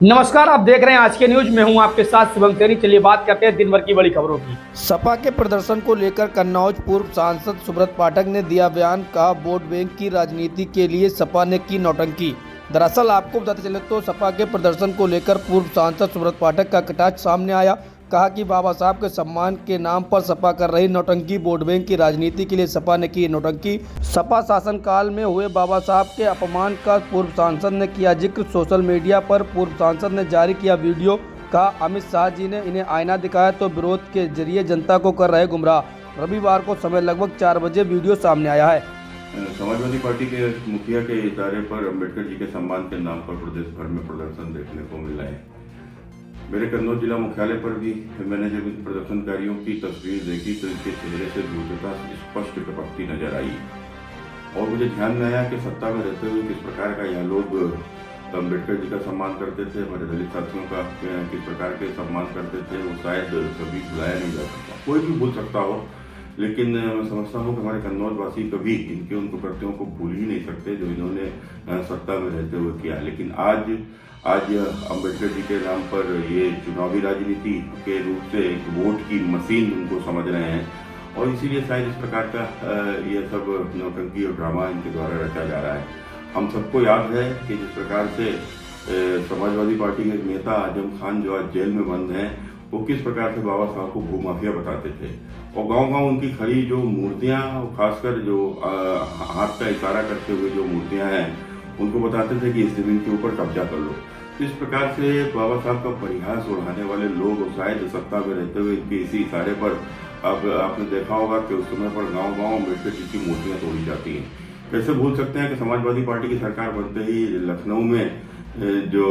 नमस्कार, आप देख रहे हैं आज के न्यूज में हूं आपके साथ शुभम तेरी। चलिए बात करते हैं दिन भर की बड़ी खबरों की। सपा के प्रदर्शन को लेकर कन्नौज पूर्व सांसद सुब्रत पाठक ने दिया बयान। कहा, वोट बैंक की राजनीति के लिए सपा ने की नौटंकी। दरअसल आपको बताते चले तो सपा के प्रदर्शन को लेकर पूर्व सांसद सुब्रत पाठक का कटाक्ष सामने आया। कहा कि बाबा साहब के सम्मान के नाम पर सपा कर रही नौटंकी, वोट बैंक की राजनीति के लिए सपा ने की नौटंकी। सपा शासनकाल में हुए बाबा साहब के अपमान का पूर्व सांसद ने किया जिक्र। सोशल मीडिया पर पूर्व सांसद ने जारी किया वीडियो। कहा, अमित शाह जी ने इन्हें आईना दिखाया तो विरोध के जरिए जनता को कर रहे गुमराह। रविवार को समय लगभग 4 बजे वीडियो सामने आया है। समाजवादी पार्टी के मुखिया के इशारे पर अंबेडकर जी के सम्मान के नाम पर प्रदेश भर में प्रदर्शन देखने को मिला है। मेरे कन्नौज जिला मुख्यालय पर भी मैंने जब इन प्रदर्शनकारियों की तस्वीर देखी तो इनके चेहरे से दूरता स्पष्ट टपकती नजर आई और मुझे ध्यान में आया कि सत्ता में रहते हुए किस प्रकार का यह लोग अंबेडकर जी का सम्मान करते थे, हमारे दलित साथियों का किस प्रकार के सम्मान करते थे, वो शायद कभी भुलाया नहीं जा सकता। कोई भी भूल सकता हो, लेकिन मैं समझता हूँ कि हमारे कन्नौज वासी कभी इनके उन कृत्यों को भूल ही नहीं सकते जो इन्होंने सत्ता में रहते हुए किया। लेकिन आज अंबेडकर जी के नाम पर ये चुनावी राजनीति के रूप से एक वोट की मशीन उनको समझ रहे हैं और इसीलिए शायद इस प्रकार का ये सब नौटंकी और ड्रामा इनके द्वारा रचा जा रहा है। हम सबको याद है कि जिस प्रकार से समाजवादी पार्टी के नेता आजम खान जो आज जेल में बंद हैं, वो किस प्रकार से बाबा साहब को भूमाफिया बताते थे और गांव-गांव उनकी खड़ी जो मूर्तियां, खासकर जो हाथ का इशारा करते हुए जो मूर्तियां हैं, उनको बताते थे कि इस जमीन के ऊपर कब्जा कर लो। तो इस प्रकार से बाबा साहब का परिहास उड़ाने वाले लोग शायद सत्ता में रहते हुए इनके इसी इशारे पर अब आपने देखा होगा कि उस समय पर गांव-गांव अम्बेडकर जी की मूर्तियां तोड़ी जाती हैं। कैसे भूल सकते हैं कि समाजवादी पार्टी की सरकार बनते ही लखनऊ में जो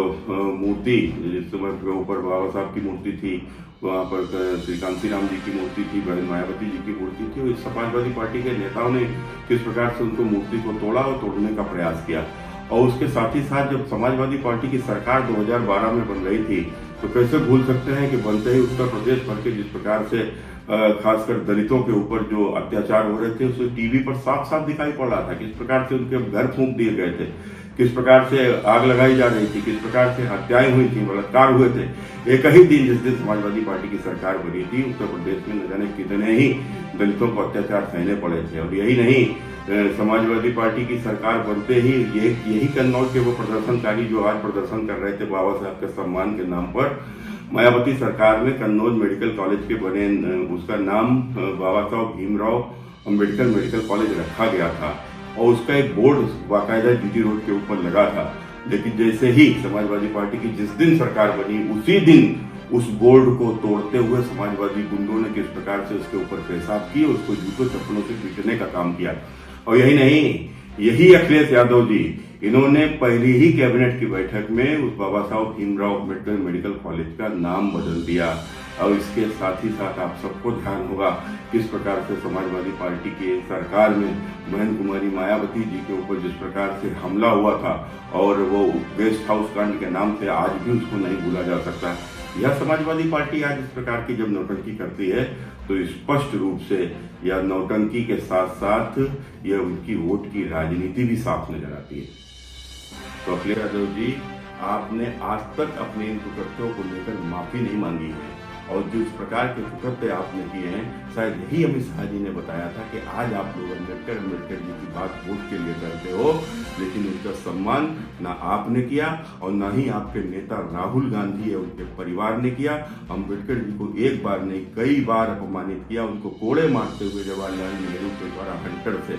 मूर्ति जिस समय के ऊपर बाबा साहब की मूर्ति थी, वहाँ पर श्री कांशीराम जी की मूर्ति थी, बहन मायावती जी की मूर्ति थी, इस समाजवादी पार्टी के नेताओं ने किस प्रकार से उनको मूर्ति को तोड़ा और तोड़ने का प्रयास किया। और उसके साथ ही साथ जब समाजवादी पार्टी की सरकार 2012 में बन रही थी तो कैसे भूल सकते हैं कि बनते ही उत्तर प्रदेश भर के जिस प्रकार से खासकर दलितों के ऊपर जो अत्याचार हो रहे थे उसे टीवी पर साफ साफ दिखाई पड़ रहा था। किस प्रकार से उनके घर फूंक दिए गए थे, किस प्रकार से आग लगाई जा रही थी, किस प्रकार से हत्याएं हुई थी, बलात्कार हुए थे। एक ही दिन जिस दिन समाजवादी पार्टी की सरकार बनी थी, उत्तर प्रदेश में न जाने कितने ही दलितों को अत्याचार सहने पड़े थे। और यही नहीं, समाजवादी पार्टी की सरकार बनते ही यही कन्नौज के वो प्रदर्शनकारी जो आज प्रदर्शन कर रहे थे बाबा साहब के सम्मान के नाम पर, मायावती सरकार ने कन्नौज मेडिकल कॉलेज के बने उसका नाम बाबा साहब भीमराव अंबेडकर मेडिकल कॉलेज रखा गया था और उसका एक बोर्ड बाकायदा जीटी रोड के ऊपर लगा था। लेकिन जैसे ही समाजवादी पार्टी की जिस दिन सरकार बनी उसी दिन उस बोर्ड को तोड़ते हुए समाजवादी गुंडों ने किस प्रकार से उसके ऊपर पेशाब किए, उसको जूतों चप्पलों से पीटने का काम किया। और यही नहीं, यही अखिलेश यादव जी, इन्होंने पहली ही कैबिनेट की बैठक में उस बाबा साहब भीमराव अम्बेडकर मेडिकल कॉलेज का नाम बदल दिया। और इसके साथ ही साथ आप सबको ध्यान होगा किस प्रकार से समाजवादी पार्टी की सरकार में बहन कुमारी मायावती जी के ऊपर जिस प्रकार से हमला हुआ था और वो गेस्ट हाउस कांड के नाम से आज भी उसको नहीं भूला जा सकता। यह समाजवादी पार्टी आज इस प्रकार की जब नौटंकी करती है तो स्पष्ट रूप से यह नौटंकी के साथ साथ यह उनकी वोट की राजनीति भी साफ नजर आती है। तो अखिलेश यादव जी, आपने आज तक अपने इन कुकृत्यों को लेकर माफी नहीं मांगी है और जिस प्रकार के कुकृत्य आपने किए हैं, शायद यही अमित शाह जी ने बताया था कि आज आप लोग अम्बेडकर जी की बात वोट के लिए करते हो, लेकिन उनका सम्मान ना आपने किया और ना ही आपके नेता राहुल गांधी या उनके परिवार ने किया। अम्बेडकर जी को एक बार नहीं कई बार अपमानित किया, उनको कोड़े मारते हुए जवाहरलाल नेहरू के द्वारा हंटर से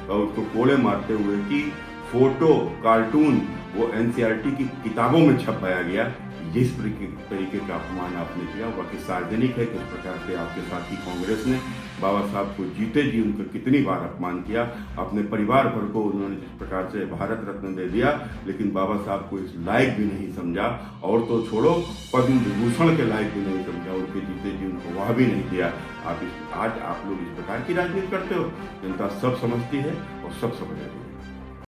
और उसको कोड़े मारते हुए कि फोटो कार्टून वो एनसीईआरटी की किताबों में छपाया गया। जिस तरीके का अपमान आपने किया बाकी सार्वजनिक है। किस प्रकार से आपके साथी कांग्रेस ने बाबा साहब को जीते जी उनको कितनी बार अपमान किया, अपने परिवार भर को उन्होंने जिस प्रकार से भारत रत्न दे दिया, लेकिन बाबा साहब को इस लायक भी नहीं समझा और तो छोड़ो पद्म विभूषण के लायक भी नहीं समझा, उनके जीते जी उनको वह भी नहीं दिया। आज आप लोग इस प्रकार की राजनीति करते हो, जनता सब समझती है और सब समझ रही है।